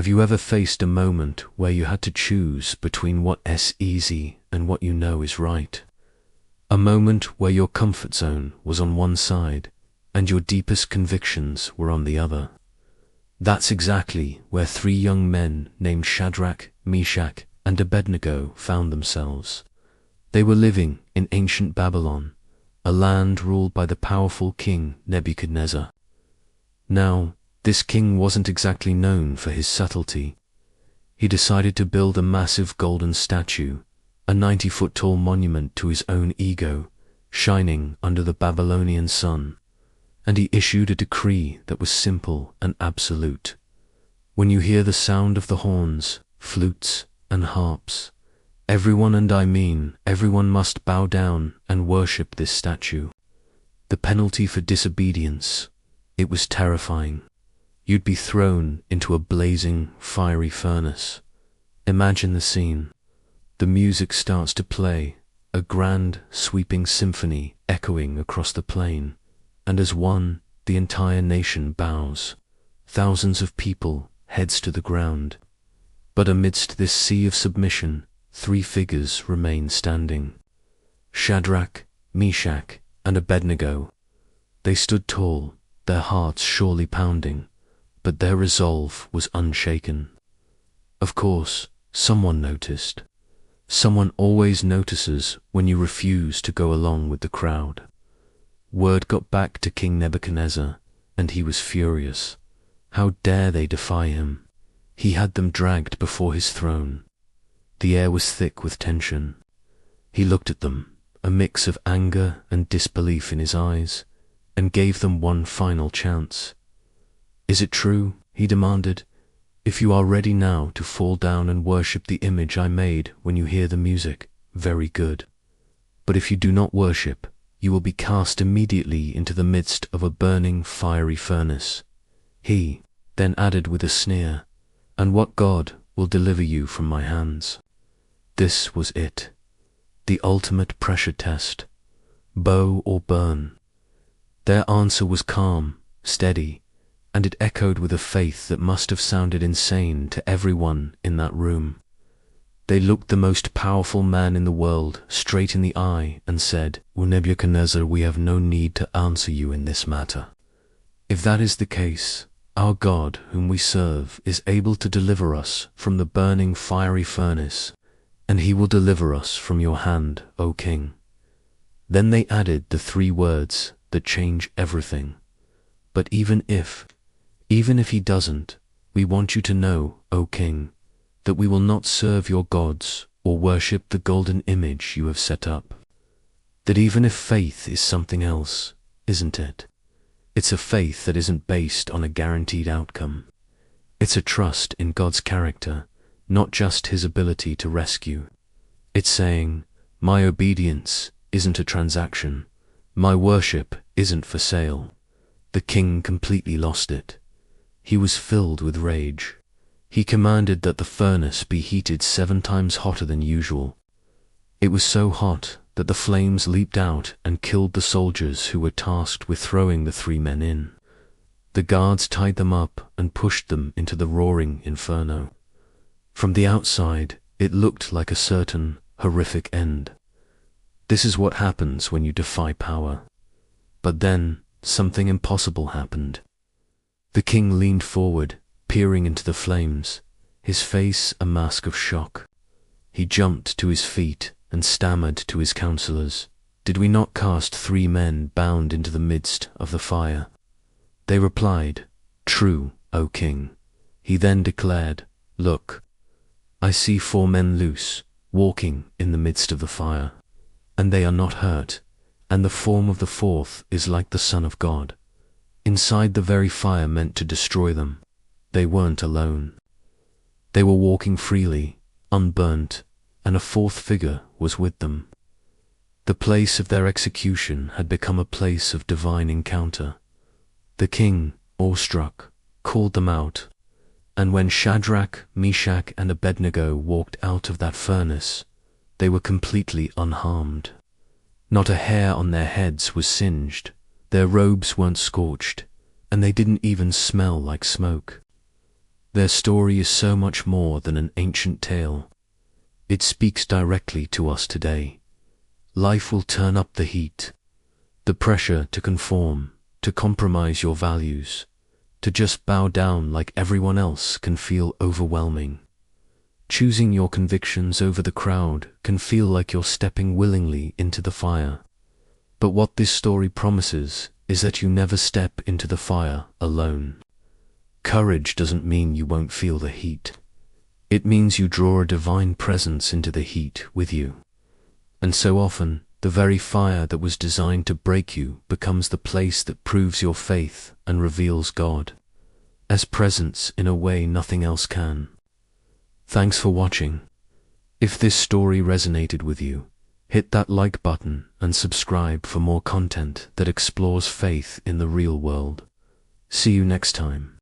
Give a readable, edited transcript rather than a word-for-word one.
Have you ever faced a moment where you had to choose between what's easy and what you know is right? A moment where your comfort zone was on one side and your deepest convictions were on the other. That's exactly where three young men named Shadrach, Meshach, and Abednego found themselves. They were living in ancient Babylon, a land ruled by the powerful king Nebuchadnezzar. Now, this king wasn't exactly known for his subtlety. He decided to build a massive golden statue, a 90-foot-tall monument to his own ego, shining under the Babylonian sun, and he issued a decree that was simple and absolute. When you hear the sound of the horns, flutes, and harps, everyone, and I mean everyone, must bow down and worship this statue. The penalty for disobedience, it was terrifying. You'd be thrown into a blazing, fiery furnace. Imagine the scene. The music starts to play, a grand, sweeping symphony echoing across the plain, and as one, the entire nation bows. Thousands of people, heads to the ground. But amidst this sea of submission, three figures remain standing. Shadrach, Meshach, and Abednego. They stood tall, their hearts surely pounding, but their resolve was unshaken. Of course, someone noticed. Someone always notices when you refuse to go along with the crowd. Word got back to King Nebuchadnezzar, and he was furious. How dare they defy him? He had them dragged before his throne. The air was thick with tension. He looked at them, a mix of anger and disbelief in his eyes, and gave them one final chance. "Is it true," he demanded, "if you are ready now to fall down and worship the image I made when you hear the music, very good. But if you do not worship, you will be cast immediately into the midst of a burning, fiery furnace." He then added with a sneer, "And what God will deliver you from my hands?" This was it, the ultimate pressure test. Bow or burn. Their answer was calm, steady, and it echoed with a faith that must have sounded insane to everyone in that room. They looked the most powerful man in the world straight in the eye and said, "O Nebuchadnezzar, we have no need to answer you in this matter. If that is the case, our God, whom we serve, is able to deliver us from the burning fiery furnace, and he will deliver us from your hand, O king." Then they added the three words that change everything. "But even if he doesn't, we want you to know, O king, that we will not serve your gods or worship the golden image you have set up. That even if faith is something else, isn't it? It's a faith that isn't based on a guaranteed outcome. It's a trust in God's character, not just his ability to rescue. It's saying, my obedience isn't a transaction. My worship isn't for sale." The king completely lost it. He was filled with rage. He commanded that the furnace be heated 7 times hotter than usual. It was so hot that the flames leaped out and killed the soldiers who were tasked with throwing the 3 men in. The guards tied them up and pushed them into the roaring inferno. From the outside, it looked like a certain, horrific end. This is what happens when you defy power. But then, something impossible happened. The king leaned forward, peering into the flames, his face a mask of shock. He jumped to his feet and stammered to his counselors, "Did we not cast 3 men bound into the midst of the fire?" They replied, "True, O king." He then declared, "Look, I see 4 men loose, walking in the midst of the fire, and they are not hurt, and the form of the 4th is like the Son of God. Inside the very fire meant to destroy them. They weren't alone. They were walking freely, unburnt, and a 4th figure was with them." The place of their execution had become a place of divine encounter. The king, awestruck, called them out, and when Shadrach, Meshach, and Abednego walked out of that furnace, they were completely unharmed. Not a hair on their heads was singed, their robes weren't scorched, and they didn't even smell like smoke. Their story is so much more than an ancient tale. It speaks directly to us today. Life will turn up the heat. The pressure to conform, to compromise your values, to just bow down like everyone else can feel overwhelming. Choosing your convictions over the crowd can feel like you're stepping willingly into the fire. But what this story promises is that you never step into the fire alone. Courage doesn't mean you won't feel the heat. It means you draw a divine presence into the heat with you. And so often, the very fire that was designed to break you becomes the place that proves your faith and reveals God as presence in a way nothing else can. Thanks for watching. If this story resonated with you, hit that like button and subscribe for more content that explores faith in the real world. See you next time.